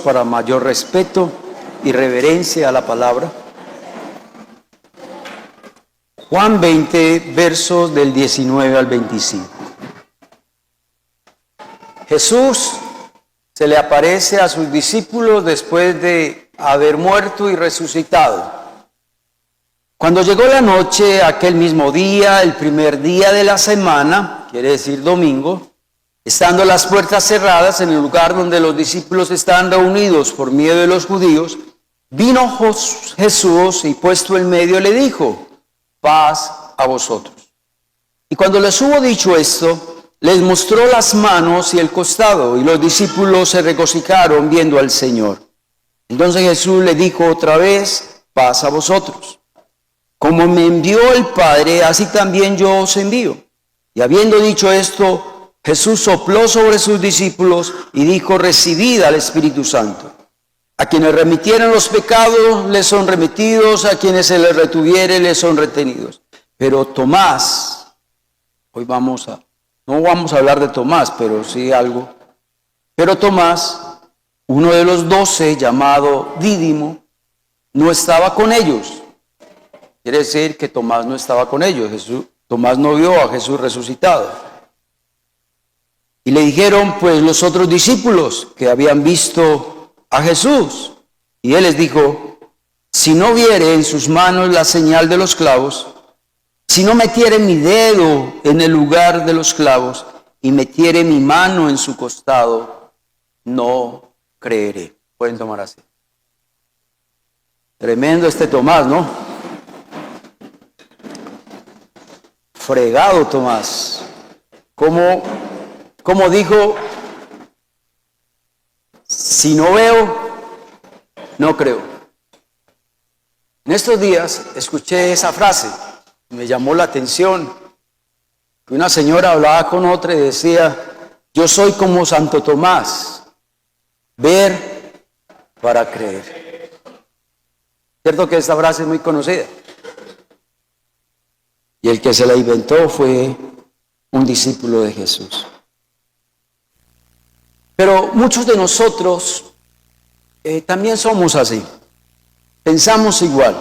para mayor respeto y reverencia a la palabra. Juan 20, versos del 19 al 25. Jesús se le aparece a sus discípulos después de haber muerto y resucitado. Cuando llegó la noche, aquel mismo día, el primer día de la semana, quiere decir domingo, estando las puertas cerradas en el lugar donde los discípulos estaban reunidos por miedo de los judíos, vino Jesús y puesto en medio le dijo: paz a vosotros. Y cuando les hubo dicho esto, les mostró las manos y el costado, y los discípulos se regocijaron viendo al Señor. Entonces Jesús le dijo otra vez: paz a vosotros. Como me envió el Padre, así también yo os envío. Y habiendo dicho esto, Jesús sopló sobre sus discípulos y dijo: recibid al Espíritu Santo. A quienes remitieron los pecados les son remitidos, a quienes se les retuviere les son retenidos. Pero Tomás, hoy no vamos a hablar de Tomás, pero sí algo. Pero Tomás, uno de los 12, llamado Dídimo, no estaba con ellos. Quiere decir que Tomás no estaba con ellos. Tomás no vio a Jesús resucitado. Y le dijeron pues los otros discípulos que habían visto a Jesús. Y él les dijo: si no viere en sus manos la señal de los clavos, si no metiere mi dedo en el lugar de los clavos y metiere mi mano en su costado, no creeré. Pueden tomar así. Tremendo este Tomás, ¿no? Fregado Tomás. Como dijo: si no veo, no creo. En estos días escuché esa frase, me llamó la atención, que una señora hablaba con otra y decía: yo soy como Santo Tomás, ver para creer. Cierto que esta frase es muy conocida. Y el que se la inventó fue un discípulo de Jesús. Pero muchos de nosotros también somos así. Pensamos igual.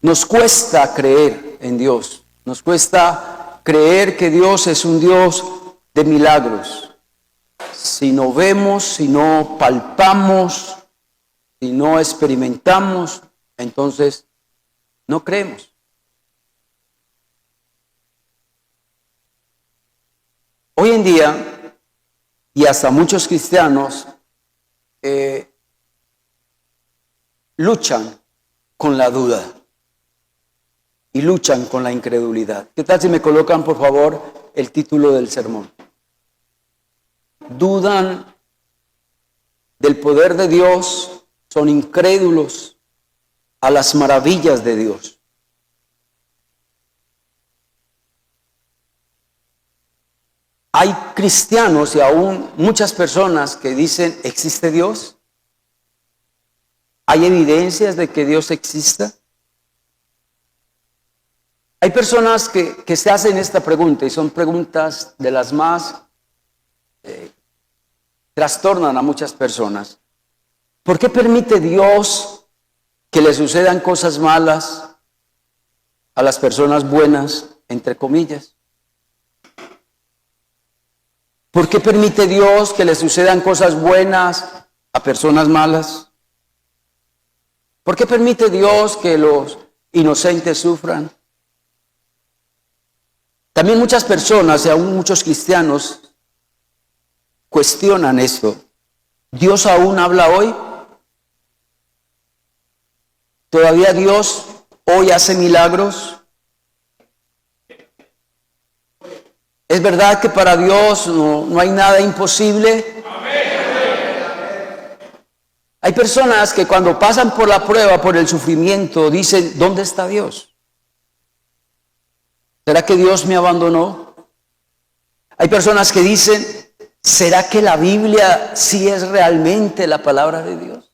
Nos cuesta creer en Dios. Nos cuesta creer que Dios es un Dios de milagros. Si no vemos, si no palpamos, si no experimentamos, entonces no creemos. Hoy en día, y hasta muchos cristianos luchan con la duda y luchan con la incredulidad. ¿Qué tal si me colocan, por favor, el título del sermón? Dudan del poder de Dios, son incrédulos a las maravillas de Dios. Hay cristianos y aún muchas personas que dicen: ¿existe Dios? ¿Hay evidencias de que Dios exista? Hay personas que se hacen esta pregunta y son preguntas de las más trastornan a muchas personas. ¿Por qué permite Dios que le sucedan cosas malas a las personas buenas, entre comillas? ¿Por qué permite Dios que le sucedan cosas buenas a personas malas? ¿Por qué permite Dios que los inocentes sufran? También muchas personas y aún muchos cristianos cuestionan esto. ¿Dios aún habla hoy? ¿Todavía Dios hoy hace milagros? ¿Es verdad que para Dios no hay nada imposible? Hay personas que cuando pasan por la prueba, por el sufrimiento, dicen: ¿dónde está Dios? ¿Será que Dios me abandonó? Hay personas que dicen: ¿será que la Biblia sí es realmente la palabra de Dios?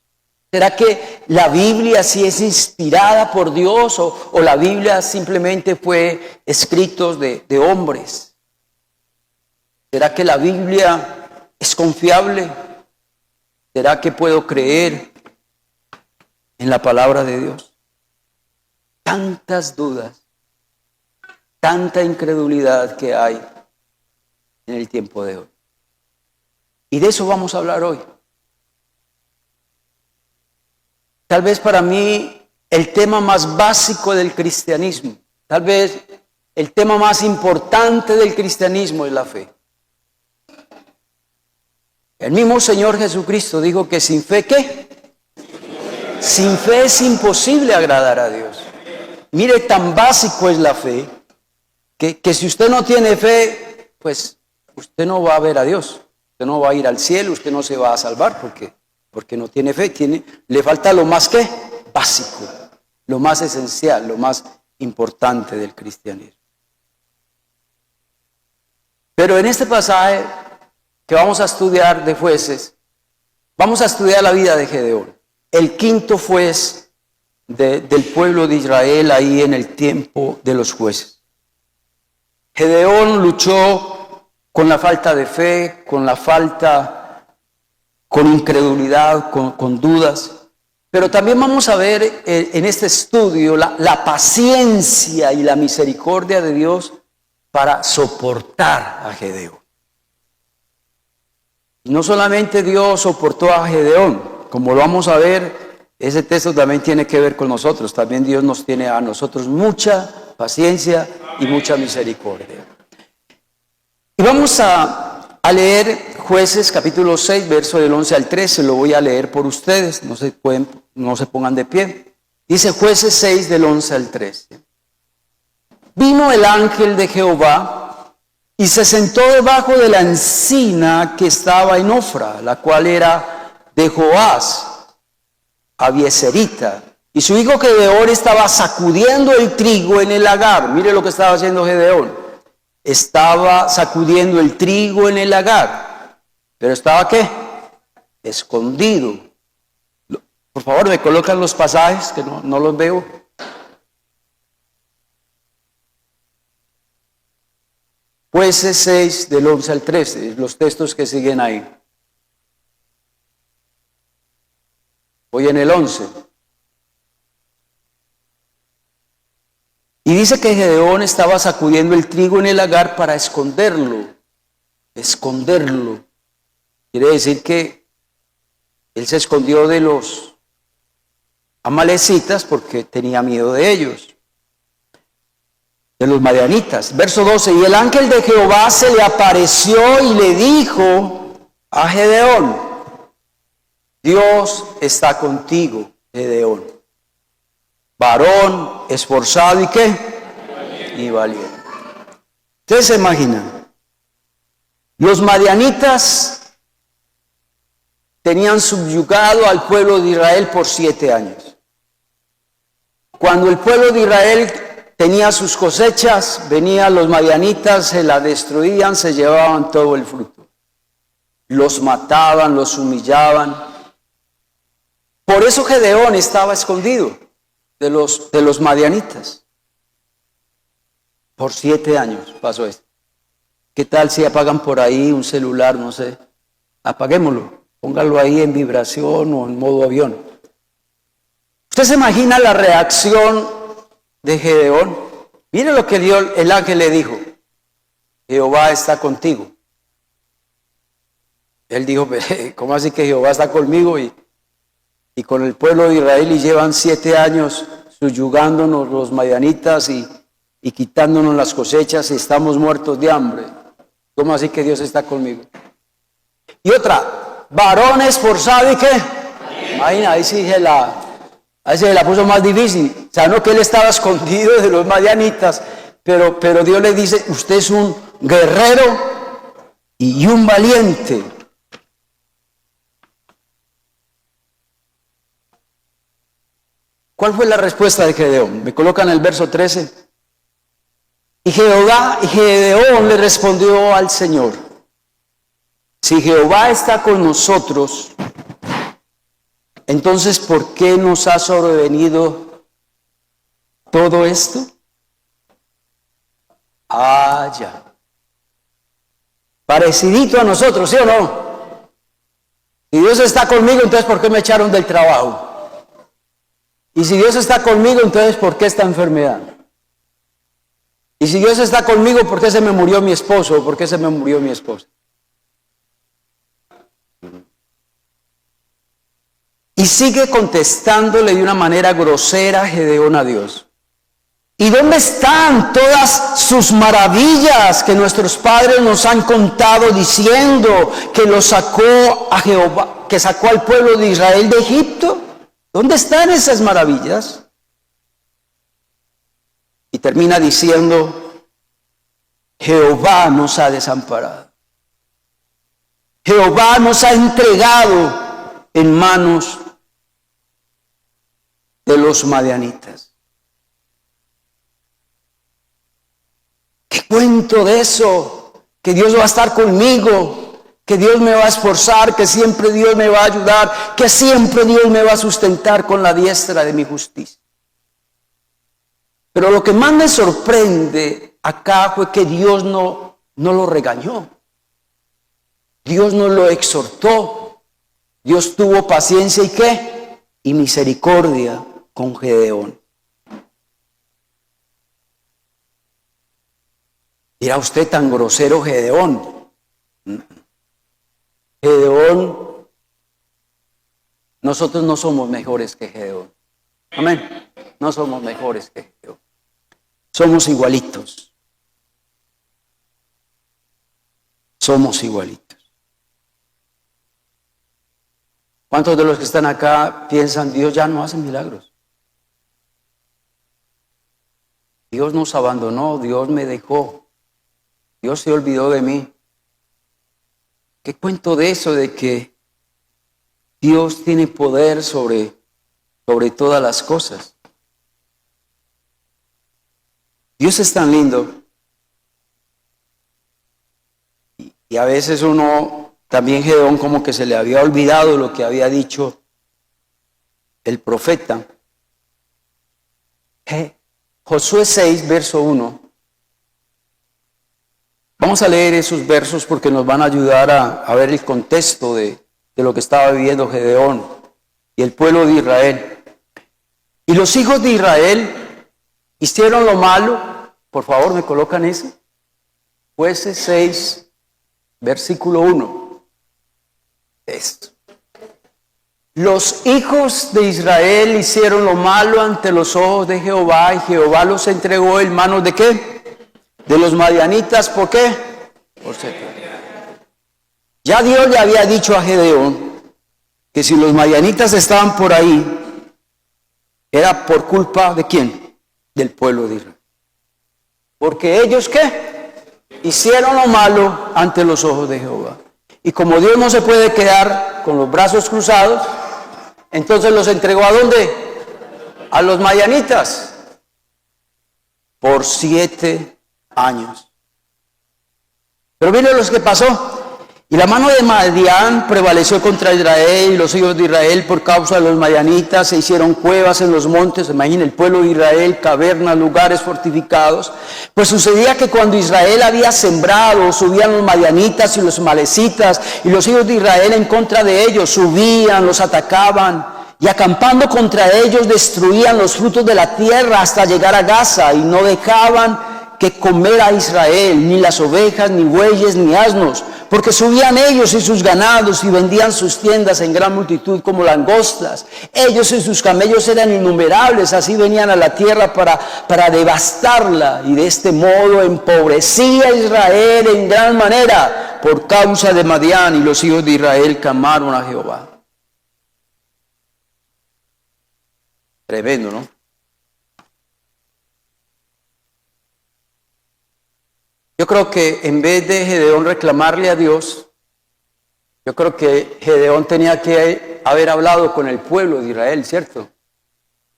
¿Será que la Biblia sí es inspirada por Dios o la Biblia simplemente fue escritos de hombres? ¿Será que la Biblia es confiable? ¿Será que puedo creer en la palabra de Dios? Tantas dudas, tanta incredulidad que hay en el tiempo de hoy. Y de eso vamos a hablar hoy. Tal vez para mí el tema más básico del cristianismo, tal vez el tema más importante del cristianismo es la fe. El mismo Señor Jesucristo dijo que sin fe, ¿qué? Sin fe es imposible agradar a Dios. Mire, tan básico es la fe, que si usted no tiene fe, pues usted no va a ver a Dios. Usted no va a ir al cielo, usted no se va a salvar porque no tiene fe. Le falta lo más que básico, lo más esencial, lo más importante del cristianismo. Pero en este pasaje que vamos a estudiar de Jueces, vamos a estudiar la vida de Gedeón, el quinto juez del pueblo de Israel ahí en el tiempo de los jueces. Gedeón luchó con la falta de fe, con incredulidad, con dudas. Pero también vamos a ver en este estudio la paciencia y la misericordia de Dios para soportar a Gedeón. Y no solamente Dios soportó a Gedeón, como lo vamos a ver, ese texto también tiene que ver con nosotros. También Dios nos tiene a nosotros mucha paciencia y mucha misericordia. Y vamos a leer Jueces capítulo 6, verso del 11 al 13. Lo voy a leer por ustedes, no se pongan de pie. Dice Jueces 6 del 11 al 13. Vino el ángel de Jehová y se sentó debajo de la encina que estaba en Ofra, la cual era de Joás, Abieserita. Y su hijo Gedeón estaba sacudiendo el trigo en el lagar. Mire lo que estaba haciendo Gedeón. Estaba sacudiendo el trigo en el lagar. ¿Pero estaba qué? Escondido. Por favor, me colocan los pasajes que no los veo. Jueces 6 del 11 al 13, los textos que siguen ahí. Voy en el 11. Y dice que Gedeón estaba sacudiendo el trigo en el lagar para esconderlo. Esconderlo. Quiere decir que él se escondió de los amalecitas porque tenía miedo de ellos, de los madianitas. Verso 12, y el ángel de Jehová se le apareció y le dijo a Gedeón, Dios está contigo, Gedeón, varón esforzado y ¿qué? Y valiente. Ustedes se imaginan, los madianitas tenían subyugado al pueblo de Israel por 7 años. Cuando el pueblo de Israel tenía sus cosechas, venían los madianitas, se la destruían, se llevaban todo el fruto. Los mataban, los humillaban. Por eso Gedeón estaba escondido de los madianitas. Por 7 años pasó esto. ¿Qué tal si apagan por ahí un celular? No sé. Apaguémoslo. Póngalo ahí en vibración o en modo avión. ¿Usted se imagina la reacción de Gedeón? Mire lo que el ángel le dijo. Jehová está contigo. Él dijo, ¿cómo así que Jehová está conmigo? Y con el pueblo de Israel y llevan 7 años subyugándonos los madianitas y quitándonos las cosechas y estamos muertos de hambre. ¿Cómo así que Dios está conmigo? Y otra, varón esforzado y ¿qué? Imagina, ahí se la puso más difícil. O sea, no que él estaba escondido de los madianitas, pero Dios le dice, usted es un guerrero y un valiente. ¿Cuál fue la respuesta de Gedeón? Me colocan el verso 13. Y Gedeón le respondió al Señor, si Jehová está con nosotros, entonces ¿por qué nos ha sobrevenido todo esto? Ya. Parecidito a nosotros, ¿sí o no? Si Dios está conmigo, entonces ¿por qué me echaron del trabajo? Y si Dios está conmigo, entonces ¿por qué esta enfermedad? Y si Dios está conmigo, ¿por qué se me murió mi esposo? ¿O por qué se me murió mi esposa? Y sigue contestándole de una manera grosera Gedeón a Dios. ¿Y dónde están todas sus maravillas que nuestros padres nos han contado diciendo que lo sacó a Jehová, que sacó al pueblo de Israel de Egipto? ¿Dónde están esas maravillas? Y termina diciendo, Jehová nos ha desamparado. Jehová nos ha entregado en manos de los madianitas. ¿Qué cuento de eso? Que Dios va a estar conmigo, que Dios me va a esforzar, que siempre Dios me va a ayudar, que siempre Dios me va a sustentar con la diestra de mi justicia. Pero lo que más me sorprende acá fue que Dios no lo regañó. Dios no lo exhortó. Dios tuvo paciencia y ¿qué? Y misericordia con Gedeón. Era usted tan grosero, Gedeón. Gedeón, nosotros no somos mejores que Gedeón. Amén. No somos mejores que Gedeón. Somos igualitos. Somos igualitos. ¿Cuántos de los que están acá piensan, Dios ya no hace milagros? Dios nos abandonó, Dios me dejó. Dios se olvidó de mí. ¿Qué cuento de eso, de que Dios tiene poder sobre todas las cosas? Dios es tan lindo. Y a veces uno, también Gedeón, como que se le había olvidado lo que había dicho el profeta. Josué 6, verso 1. Vamos a leer esos versos porque nos van a ayudar a ver el contexto de lo que estaba viviendo Gedeón y el pueblo de Israel. Y los hijos de Israel hicieron lo malo. Por favor, ¿me colocan ese? Jueces 6, versículo 1. Esto. Los hijos de Israel hicieron lo malo ante los ojos de Jehová, y Jehová los entregó en manos ¿de qué? De los madianitas. ¿Por qué? Por sequía. Ya Dios le había dicho a Gedeón que si los madianitas estaban por ahí, era por culpa ¿de quién? Del pueblo de Israel. Porque ellos ¿qué? Hicieron lo malo ante los ojos de Jehová. Y como Dios no se puede quedar con los brazos cruzados, entonces los entregó ¿a dónde? A los madianitas. Por 7 años. Pero miren lo que pasó. Y la mano de Madián prevaleció contra Israel, y los hijos de Israel por causa de los madianitas se hicieron cuevas en los montes. Imaginen el pueblo de Israel, cavernas, lugares fortificados. Pues sucedía que cuando Israel había sembrado, subían los madianitas y los amalecitas, y los hijos de Israel en contra de ellos subían, los atacaban, y acampando contra ellos destruían los frutos de la tierra hasta llegar a Gaza, y no dejaban que comer a Israel, ni las ovejas, ni bueyes, ni asnos, porque subían ellos y sus ganados y vendían sus tiendas en gran multitud como langostas. Ellos y sus camellos eran innumerables, así venían a la tierra para devastarla, y de este modo empobrecía a Israel en gran manera por causa de Madián, y los hijos de Israel clamaron a Jehová. Tremendo, ¿no? Yo creo que en vez de Gedeón reclamarle a Dios, yo creo que Gedeón tenía que haber hablado con el pueblo de Israel, ¿cierto?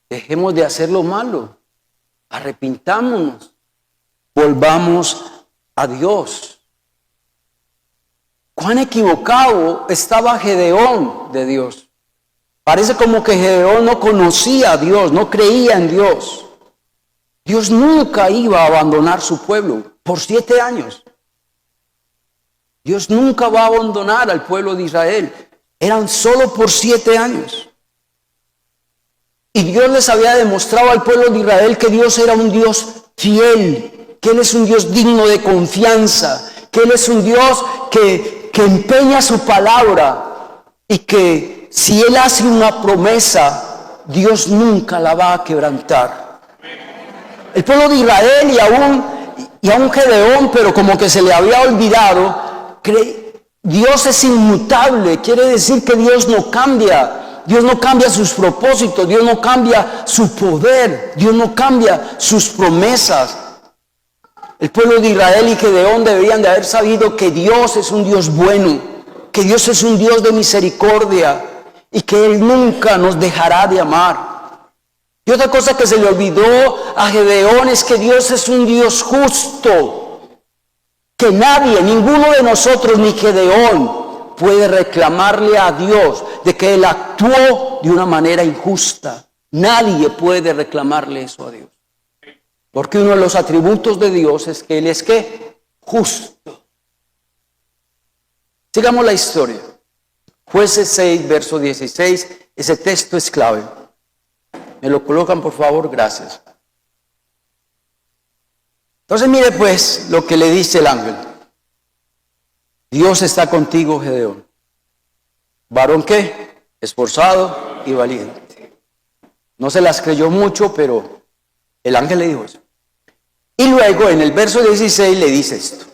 Dejemos de hacer lo malo, arrepintámonos, volvamos a Dios. Cuán equivocado estaba Gedeón de Dios. Parece como que Gedeón no conocía a Dios, no creía en Dios. Dios nunca iba a abandonar su pueblo. Por 7 años. Dios nunca va a abandonar al pueblo de Israel. eran solo por 7 años. Y Dios les había demostrado al pueblo de Israel que Dios era un Dios fiel, que Él es un Dios digno de confianza, que Él es un Dios que empeña su palabra y que si Él hace una promesa, Dios nunca la va a quebrantar. El pueblo de Israel y aún Gedeón, pero como que se le había olvidado, Dios es inmutable, quiere decir que Dios no cambia. Dios no cambia sus propósitos, Dios no cambia su poder, Dios no cambia sus promesas. El pueblo de Israel y Gedeón deberían de haber sabido que Dios es un Dios bueno, que Dios es un Dios de misericordia y que Él nunca nos dejará de amar. Y otra cosa que se le olvidó a Gedeón es que Dios es un Dios justo, que nadie, ninguno de nosotros ni Gedeón puede reclamarle a Dios de que Él actuó de una manera injusta. Nadie puede reclamarle eso a Dios. Porque uno de los atributos de Dios es que Él es ¿qué? Justo. Sigamos la historia. Jueces 6, verso 16. Ese texto es clave. ¿Me lo colocan, por favor? Gracias. Entonces mire pues lo que le dice el ángel. Dios está contigo, Gedeón. ¿Varón qué? Esforzado y valiente. No se las creyó mucho, pero el ángel le dijo eso. Y luego en el verso 16 le dice esto.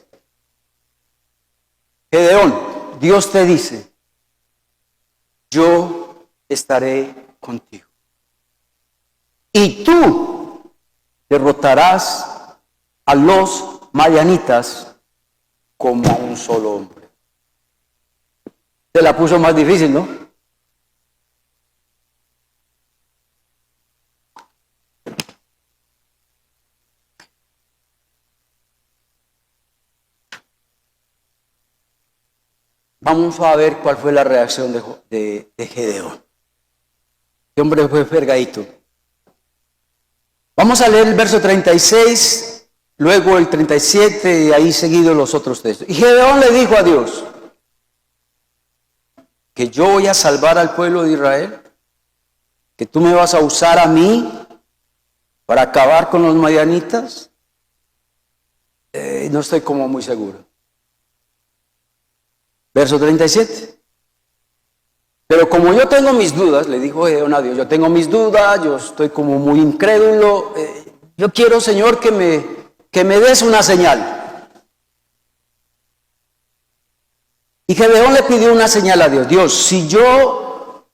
Gedeón, Dios te dice, yo estaré contigo. Y tú derrotarás a los madianitas como a un solo hombre. Se la puso más difícil, ¿no? Vamos a ver cuál fue la reacción de Gedeón. Este hombre fue fergadito. Vamos a leer el verso 36, luego el 37 y ahí seguido los otros textos. Y Gedeón le dijo a Dios, que yo voy a salvar al pueblo de Israel, que tú me vas a usar a mí para acabar con los madianitas. No estoy como muy seguro. Verso 37. Pero como yo tengo mis dudas, le dijo Gedeón a Dios, yo tengo mis dudas, yo estoy como muy incrédulo, yo quiero, Señor, que me des una señal. Y Gedeón le pidió una señal a Dios. Dios, si yo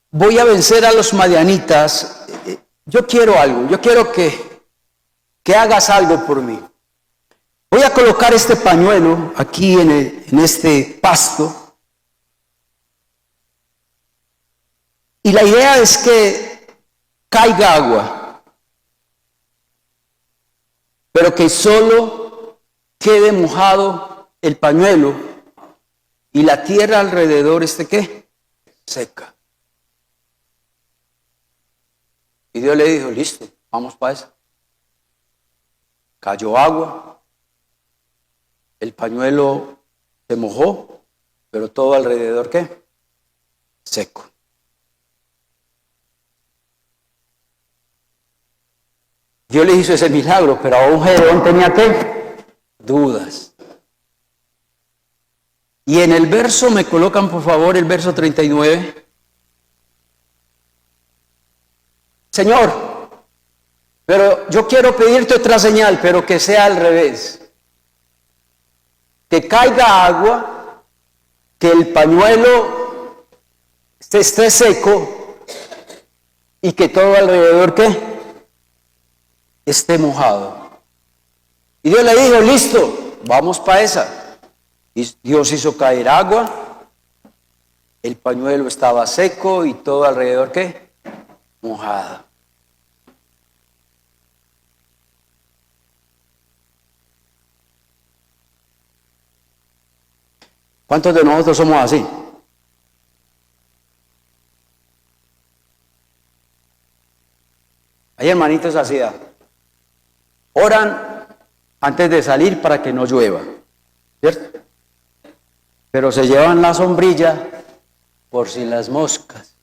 voy a vencer a los madianitas, yo quiero algo, yo quiero que hagas algo por mí. Voy a colocar este pañuelo aquí en este pasto. Y la idea es que caiga agua, pero que solo quede mojado el pañuelo y la tierra alrededor esté ¿qué? Seca. Y Dios le dijo, listo, vamos para eso. Cayó agua, el pañuelo se mojó, pero todo alrededor ¿qué? Seco. Dios le hizo ese milagro, pero aún Gedeón tenía ¿qué? Dudas. Y en el verso, me colocan por favor el verso 39. Señor, pero yo quiero pedirte otra señal, pero que sea al revés. Que caiga agua, que el pañuelo esté seco y que todo alrededor ¿qué? Esté mojado. Y Dios le dijo, listo, vamos para esa. Y Dios hizo caer agua, el pañuelo estaba seco y todo alrededor ¿qué? Mojado. ¿Cuántos de nosotros somos así? Hay hermanitos así, oran antes de salir para que no llueva, ¿cierto? pero se llevan la sombrilla por si las moscas.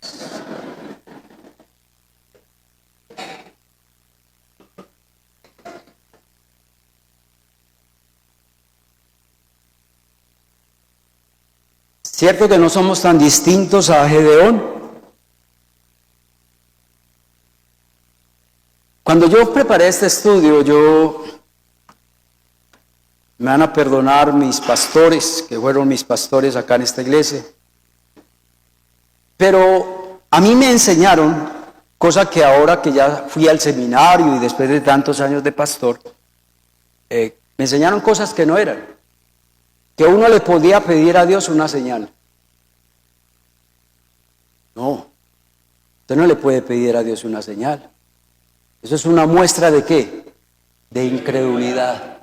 ¿Cierto que no somos tan distintos a Gedeón? Cuando yo preparé este estudio, me van a perdonar mis pastores, que fueron mis pastores acá en esta iglesia, pero a mí me enseñaron, cosa que ahora que ya fui al seminario y después de tantos años de pastor, me enseñaron cosas que no eran, que uno le podía pedir a Dios una señal. No, usted no le puede pedir a Dios una señal. Eso es una muestra ¿de qué? De incredulidad.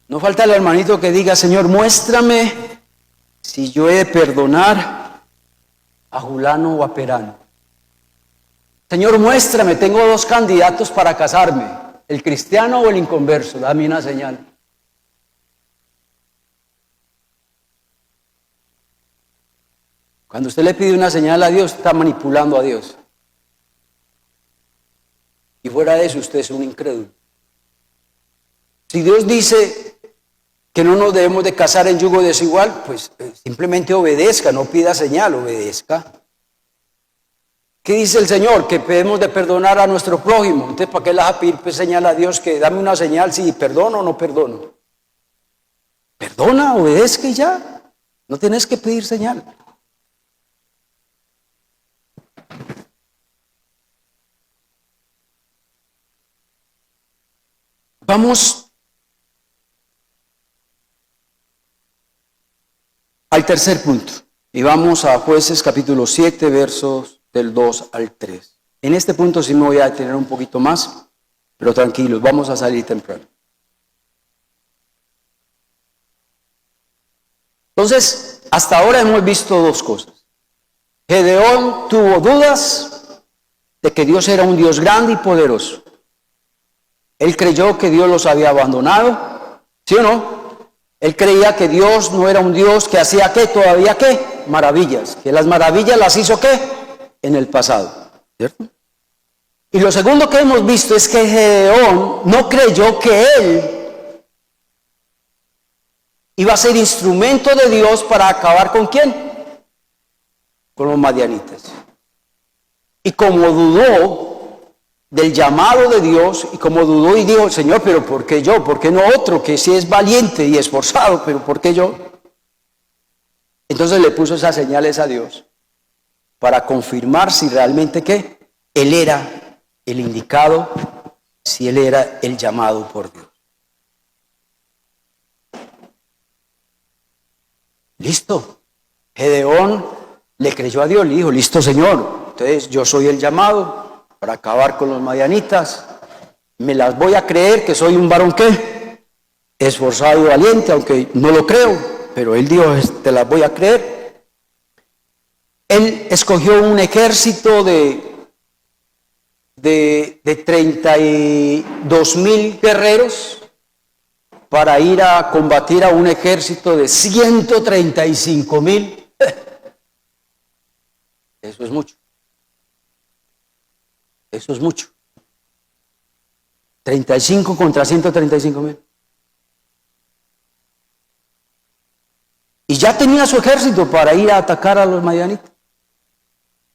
No falta el hermanito que diga, Señor, muéstrame si yo he de perdonar a Julano o a Perano. Señor, muéstrame, tengo 2 candidatos para casarme, el cristiano o el inconverso, dame una señal. Cuando usted le pide una señal a Dios, está manipulando a Dios. Y fuera de eso, usted es un incrédulo. Si Dios dice que no nos debemos de casar en yugo desigual, pues simplemente obedezca, no pida señal, obedezca. ¿Qué dice el Señor? Que debemos de perdonar a nuestro prójimo. Entonces, ¿para qué le vas a pedir señal a Dios? Que dame una señal si perdono o no perdono. Perdona, obedezca y ya. No tienes que pedir señal. Vamos al tercer punto. Y vamos a Jueces capítulo 7, versos del 2 al 3. En este punto sí me voy a detener un poquito más, pero tranquilos, vamos a salir temprano. Entonces, hasta ahora hemos visto 2 cosas. Gedeón tuvo dudas de que Dios era un Dios grande y poderoso. Él creyó que Dios los había abandonado, ¿sí o no? Él creía que Dios no era un Dios que hacía ¿qué? Todavía ¿qué? Maravillas. Que las maravillas las hizo ¿qué? En el pasado, ¿cierto? Y lo segundo que hemos visto es que Gedeón no creyó que él iba a ser instrumento de Dios para acabar ¿con quién? Con los madianitas. Y como dudó del llamado de Dios, y como dudó y dijo, Señor, pero ¿por qué yo? ¿Por qué no otro que sí es valiente y esforzado? ¿Pero por qué yo? Entonces le puso esas señales a Dios para confirmar si realmente ¿qué? Él era el indicado, si él era el llamado por Dios. Listo. Gedeón le creyó a Dios, le dijo, listo, Señor, entonces yo soy el llamado para acabar con los madianitas, me las voy a creer que soy un varón ¿qué? Esforzado y valiente, aunque no lo creo, pero él dijo, te las voy a creer. Él escogió un ejército de 32,000 guerreros para ir a combatir a un ejército de 135,000. Eso es mucho. Eso es mucho. 35 contra 135,000. Y ya tenía su ejército para ir a atacar a los madianitas.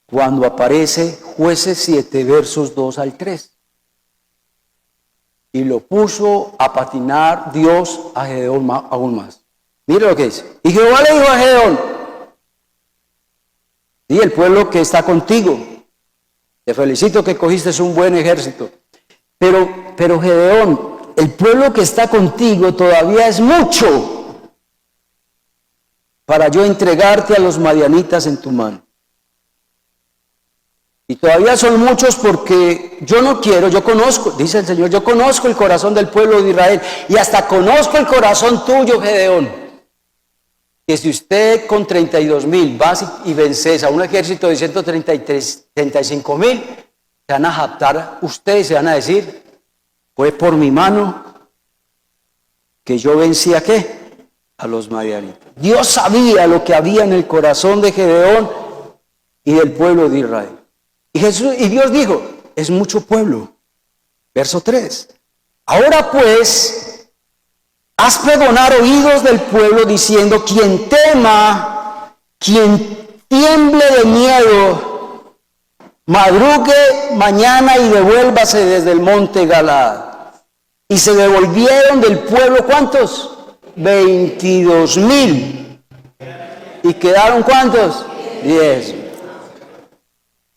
Cuando aparece Jueces 7, versos 2 al 3. Y lo puso a patinar Dios a Gedeón aún más. Mire lo que dice. Y Jehová le dijo a Gedeón, y el pueblo que está contigo, te felicito que cogiste un buen ejército. Pero Gedeón, el pueblo que está contigo todavía es mucho para yo entregarte a los madianitas en tu mano. Y todavía son muchos porque yo no quiero, yo conozco, dice el Señor, yo conozco el corazón del pueblo de Israel y hasta conozco el corazón tuyo, Gedeón. Que si usted con 32,000 vas y vences a un ejército de 135,000, se van a jactar ustedes, se van a decir, fue por mi mano que yo vencí a ¿qué? a los madianitas. Dios sabía lo que había en el corazón de Gedeón y del pueblo de Israel. Y Dios dijo, es mucho pueblo. Verso 3. Ahora pues, haz pregonar oídos del pueblo diciendo, quien tema, quien tiemble de miedo, madrugue mañana y devuélvase desde el monte Galaad. Y se devolvieron del pueblo, ¿cuántos? 22,000. ¿Y quedaron cuántos? 10.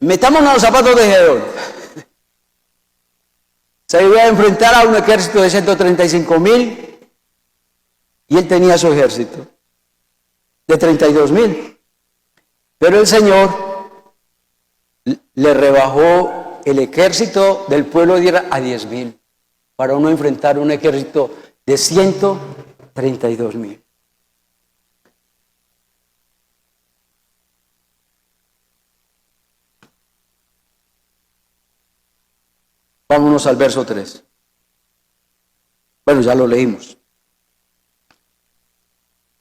Metámonos a los zapatos de Gedeón. Se iba a enfrentar a un ejército de 135,000 y él tenía su ejército de 32,000. Pero el Señor le rebajó el ejército del pueblo de Israel a 10,000 para no enfrentar un ejército de 132,000. Vámonos al verso 3. Bueno, ya lo leímos.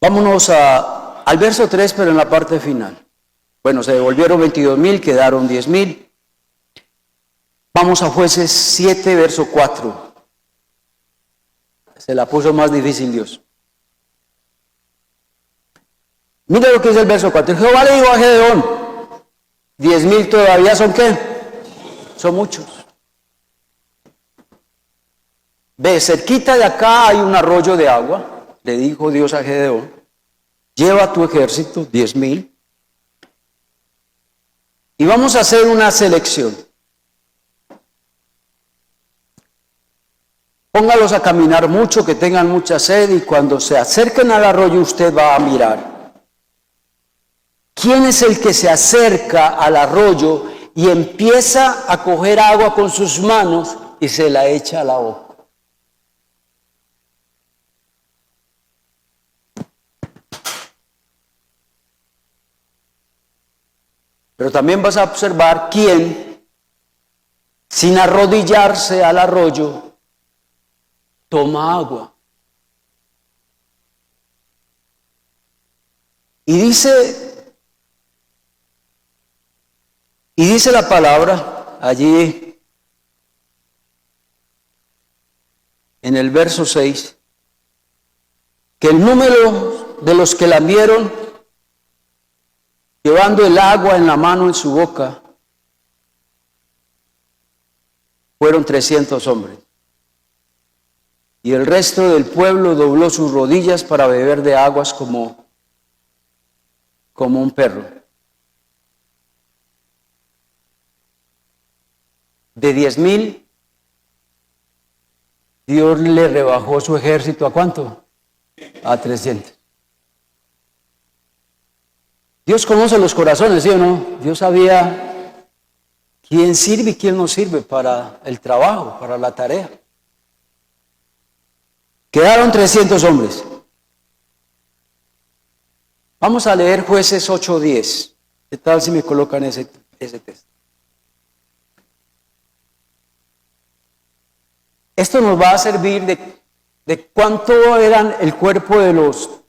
Vámonos al verso 3, pero en la parte final. Bueno, se devolvieron 22,000, quedaron 10,000. Vamos a Jueces 7, verso 4. Se la puso más difícil Dios. Mira lo que dice el verso 4. Jehová le dijo a Gedeón, 10,000 todavía son ¿qué? Son muchos. Ve, cerquita de acá hay un arroyo de agua. Le dijo Dios a Gedeón, lleva tu ejército, 10,000. Y vamos a hacer una selección. Póngalos a caminar mucho, que tengan mucha sed, y cuando se acerquen al arroyo usted va a mirar. ¿Quién es el que se acerca al arroyo y empieza a coger agua con sus manos y se la echa a la boca? Pero también vas a observar quién, sin arrodillarse al arroyo, toma agua. Y dice la palabra allí en el verso 6, que el número de los que la vieron llevando el agua en la mano en su boca, fueron 300 hombres. Y el resto del pueblo dobló sus rodillas para beber de aguas como un perro. De 10,000, Dios le rebajó su ejército ¿a cuánto? A 300. Dios conoce los corazones, ¿sí o no? Dios sabía quién sirve y quién no sirve para el trabajo, para la tarea. Quedaron 300 hombres. Vamos a leer Jueces 8:10. ¿Qué tal si me colocan ese texto? Esto nos va a servir de cuánto eran el cuerpo de los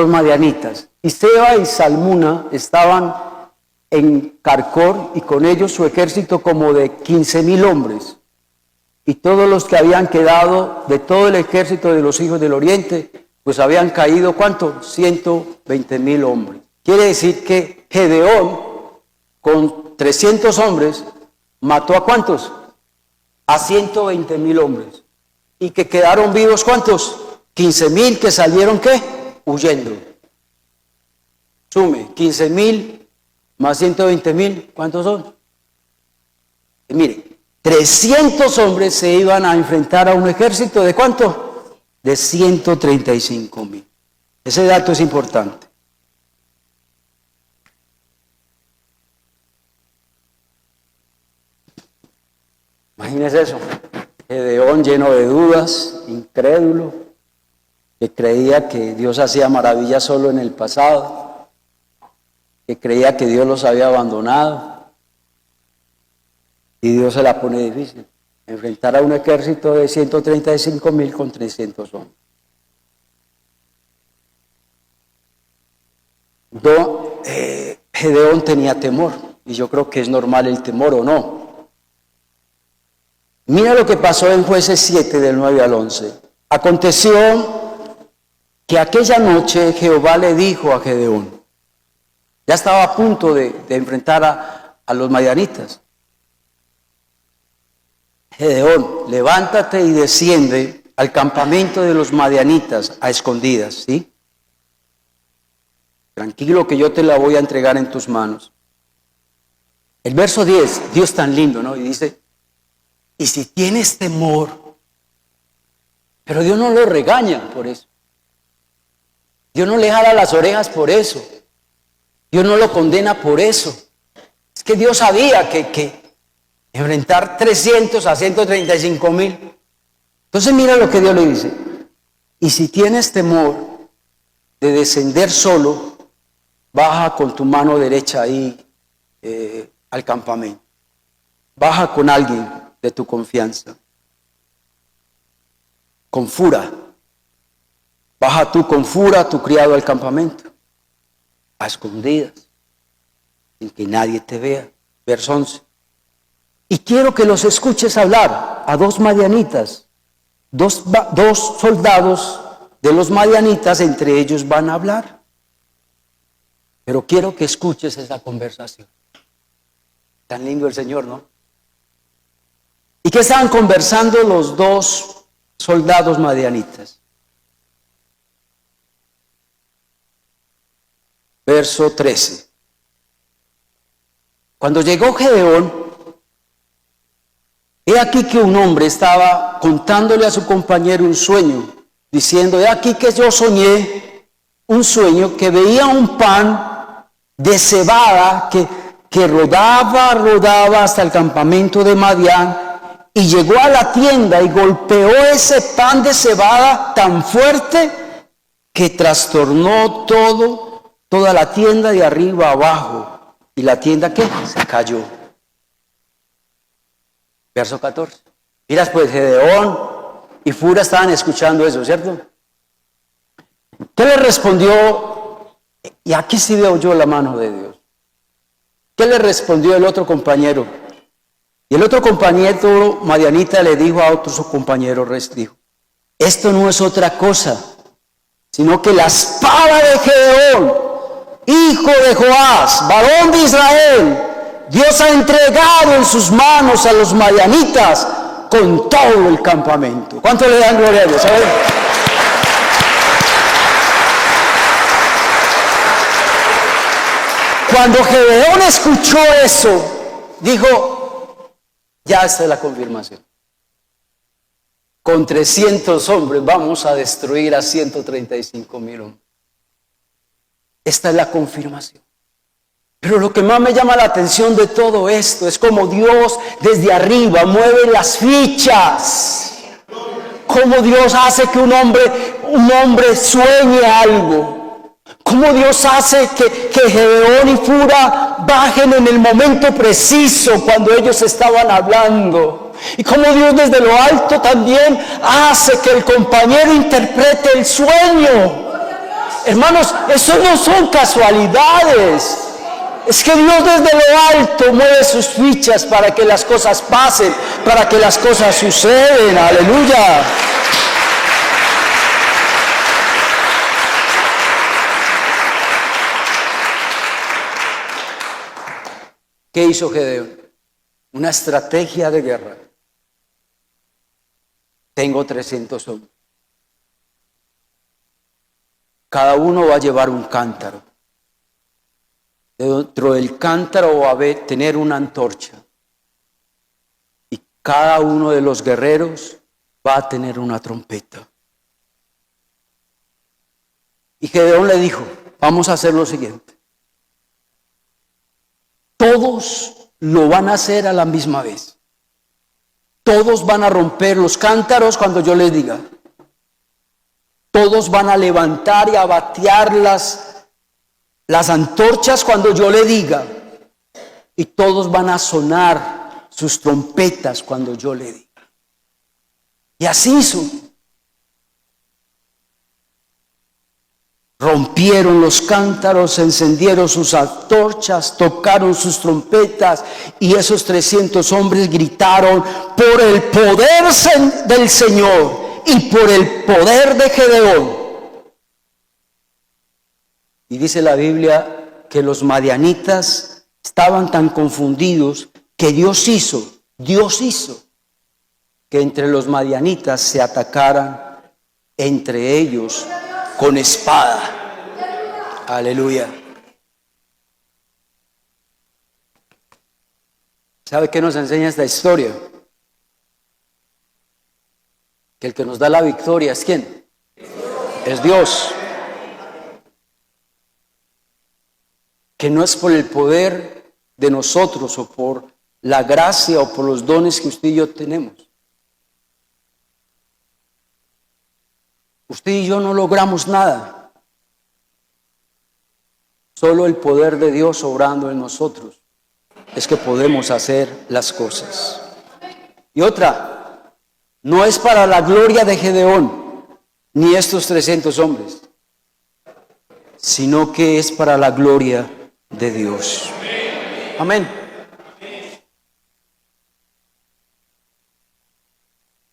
madianitas. Y Seba y Salmuna estaban en Carcor y con ellos su ejército como de 15,000 hombres. Y todos los que habían quedado de todo el ejército de los hijos del oriente, pues habían caído, ¿cuánto? 120,000 hombres. Quiere decir que Gedeón, con 300 hombres, mató ¿a cuántos? A 120,000 hombres. Y que quedaron vivos, ¿cuántos? 15,000 que salieron, ¿qué? Huyendo. Sume, 15,000 más 120,000, ¿cuántos son? Mire, 300 hombres se iban a enfrentar a un ejército ¿de cuánto? De 135,000. Ese dato es importante. Imagínese eso. Gedeón lleno de dudas, incrédulo, que creía que Dios hacía maravillas solo en el pasado, que creía que Dios los había abandonado. Y Dios se la pone difícil. Enfrentar a un ejército de 135,000 con 300 hombres. Gedeón tenía temor, y yo creo que es normal el temor, ¿o no? Mira lo que pasó en Jueces 7, del 9 al 11. Aconteció que aquella noche Jehová le dijo a Gedeón, ya estaba a punto de enfrentar a los madianitas: Gedeón, levántate y desciende al campamento de los madianitas a escondidas, ¿sí? Tranquilo, que yo te la voy a entregar en tus manos. El verso 10, Dios tan lindo, ¿no? Y dice, y si tienes temor, pero Dios no lo regaña por eso. Dios no le jala las orejas por eso. Dios no lo condena por eso. Es que Dios sabía que enfrentar 300 a 135,000. Entonces mira lo que Dios le dice. Y si tienes temor de descender solo, baja con tu mano derecha ahí al campamento. Baja con alguien de tu confianza. Con Fura. Baja tú con Fura, tu criado, al campamento. A escondidas. Sin que nadie te vea. Verso 11. Y quiero que los escuches hablar a dos madianitas. Dos soldados de los madianitas, entre ellos van a hablar. Pero quiero que escuches esa conversación. Tan lindo el Señor, ¿no? ¿Y qué estaban conversando los dos soldados madianitas? Verso 13. Cuando llegó Gedeón, he aquí que un hombre estaba contándole a su compañero un sueño, diciendo, he aquí que yo soñé un sueño, que veía un pan de cebada que rodaba hasta el campamento de Madián, y llegó a la tienda y golpeó ese pan de cebada tan fuerte que trastornó toda la tienda de arriba abajo. ¿Y la tienda qué? Se cayó. Verso 14. Miras, pues Gedeón y Fura estaban escuchando eso, ¿cierto? ¿Qué le respondió? Y aquí sí veo yo la mano de Dios. ¿Qué le respondió el otro compañero? Y el otro compañero madianita le dijo a otro compañero, dijo, esto no es otra cosa, sino que la espada de Gedeón, hijo de Joás, varón de Israel, Dios ha entregado en sus manos a los madianitas con todo el campamento. ¿Cuánto le dan gloria a Dios? A ver. Cuando Gedeón escuchó eso, dijo, ya está la confirmación. Con 300 hombres vamos a destruir a 135,000 hombres. Esta es la confirmación. Pero lo que más me llama la atención de todo esto es cómo Dios desde arriba mueve las fichas. Cómo Dios hace que un hombre sueñe algo. Cómo Dios hace que Gedeón y Fura bajen en el momento preciso cuando ellos estaban hablando. Y cómo Dios desde lo alto también hace que el compañero interprete el sueño. Hermanos, eso no son casualidades. Es que Dios desde lo alto mueve sus fichas para que las cosas pasen, para que las cosas suceden. Aleluya. ¿Qué hizo Gedeón? Una estrategia de guerra. Tengo 300 hombres. Cada uno va a llevar un cántaro. Dentro del cántaro va a tener una antorcha. Y cada uno de los guerreros va a tener una trompeta. Y Gedeón le dijo, vamos a hacer lo siguiente. Todos lo van a hacer a la misma vez. Todos van a romper los cántaros cuando yo les diga. Todos van a levantar y a batear las antorchas cuando yo le diga. Y todos van a sonar sus trompetas cuando yo le diga. Y así hizo. rompieron los cántaros, encendieron sus antorchas, tocaron sus trompetas, y esos 300 hombres gritaron por el poder del Señor y por el poder de Gedeón. Y dice la Biblia que los madianitas estaban tan confundidos que Dios hizo que entre los madianitas se atacaran entre ellos con espada. Aleluya. ¿Sabe qué nos enseña esta historia? Que el que nos da la victoria es ¿quién? Es Dios. Que no es por el poder de nosotros o por la gracia o por los dones que usted y yo tenemos. Usted y yo no logramos nada. Solo el poder de Dios obrando en nosotros es que podemos hacer las cosas. Y otra, no es para la gloria de Gedeón ni estos 300 hombres, sino que es para la gloria de Dios. Amén.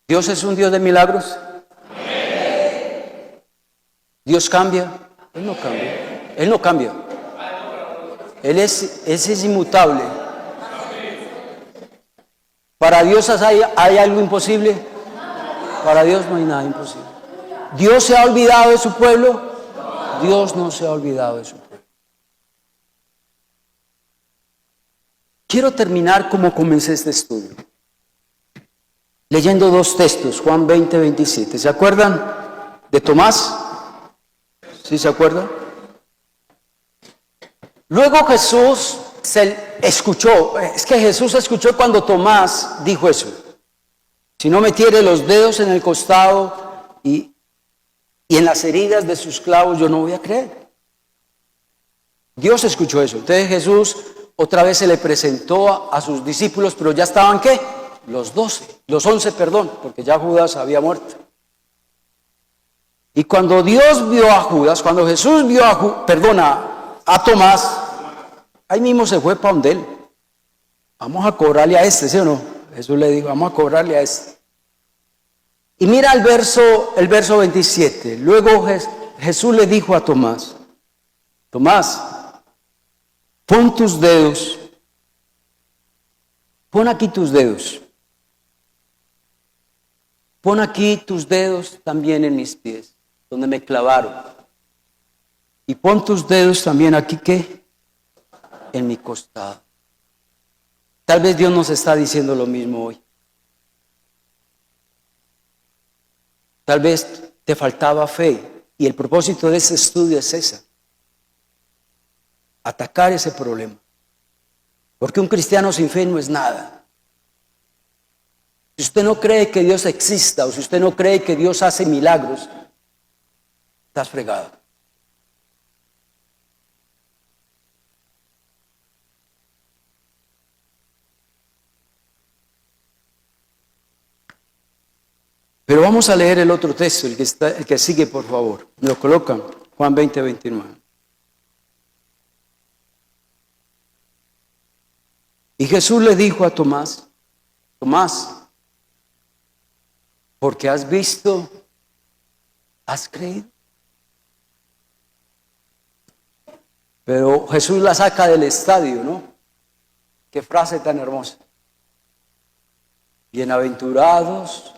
Dios es un Dios de milagros. Dios cambia. Él no cambia. Él no cambia. Él es inmutable. ¿Para Dios hay algo imposible? Para Dios no hay nada imposible. ¿Dios se ha olvidado de su pueblo? Dios no se ha olvidado de su pueblo. Quiero terminar como comencé este estudio, leyendo dos textos, Juan 20, 27. ¿Se acuerdan de Tomás? ¿Sí se acuerdan? Luego Jesús Jesús escuchó cuando Tomás dijo eso. Si no metiere los dedos en el costado y en las heridas de sus clavos, yo no voy a creer. Dios escuchó eso. Entonces Jesús otra vez se le presentó a sus discípulos, pero ya estaban ¿qué? Los 11, porque ya Judas había muerto. Y cuando Dios vio a Judas, cuando Jesús vio a Tomás, ahí mismo se fue para donde él. Vamos a cobrarle a este, ¿sí o no? Jesús le dijo, vamos a cobrarle a este. Y mira el verso 27. Luego Jesús le dijo a Tomás, Tomás, pon tus dedos, pon aquí tus dedos. Pon aquí tus dedos también en mis pies, donde me clavaron. Y pon tus dedos también aquí, ¿qué? En mi costado. Tal vez Dios nos está diciendo lo mismo hoy. Tal vez te faltaba fe. Y el propósito de este estudio es ese: atacar ese problema. Porque un cristiano sin fe no es nada. Si usted no cree que Dios exista, o si usted no cree que Dios hace milagros, estás fregado. Pero vamos a leer el otro texto, el que sigue, por favor. Me lo colocan, Juan 20, 29. Y Jesús le dijo a Tomás, Tomás, porque has visto, has creído. Pero Jesús la saca del estadio, ¿no? Qué frase tan hermosa. Bienaventurados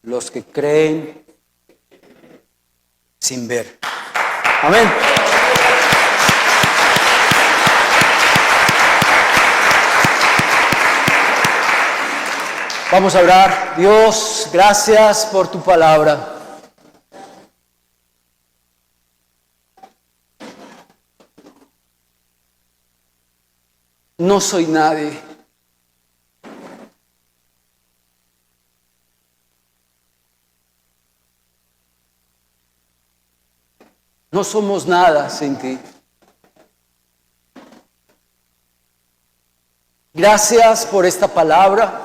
los que creen sin ver. Amén. Vamos a orar. Dios, gracias por tu palabra. No soy nadie. No somos nada sin ti. Gracias por esta palabra,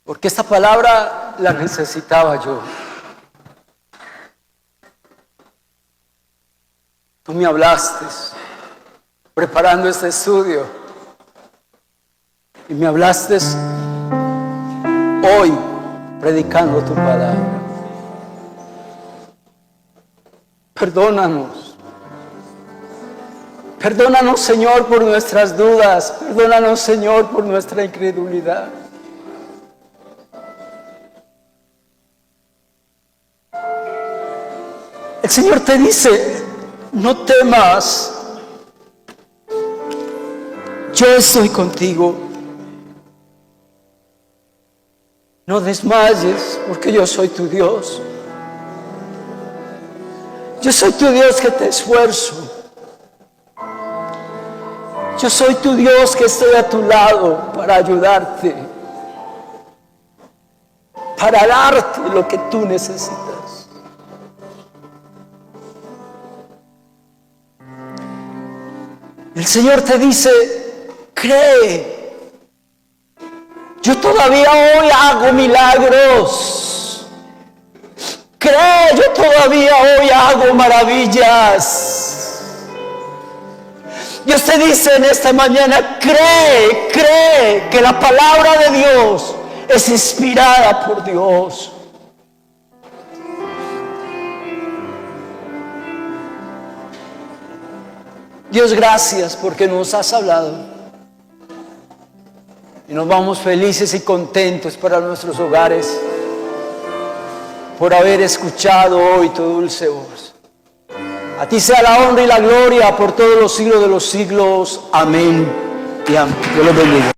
porque esta palabra la necesitaba yo. Tú me hablaste preparando este estudio y me hablaste hoy predicando tu palabra. Perdónanos. Perdónanos, Señor, por nuestras dudas. Perdónanos, Señor, por nuestra incredulidad. El Señor te dice, no temas, yo estoy contigo. No desmayes, porque yo soy tu Dios. Yo soy tu Dios que te esfuerzo. Yo soy tu Dios que estoy a tu lado para ayudarte, para darte lo que tú necesitas. El Señor te dice, cree. Yo todavía hoy hago milagros. Cree, yo todavía hoy hago maravillas. Dios te dice en esta mañana, cree que la palabra de Dios es inspirada por Dios. Dios, gracias porque nos has hablado. Y nos vamos felices y contentos para nuestros hogares por haber escuchado hoy tu dulce voz. A ti sea la honra y la gloria por todos los siglos de los siglos. Amén y amén. Dios los bendiga.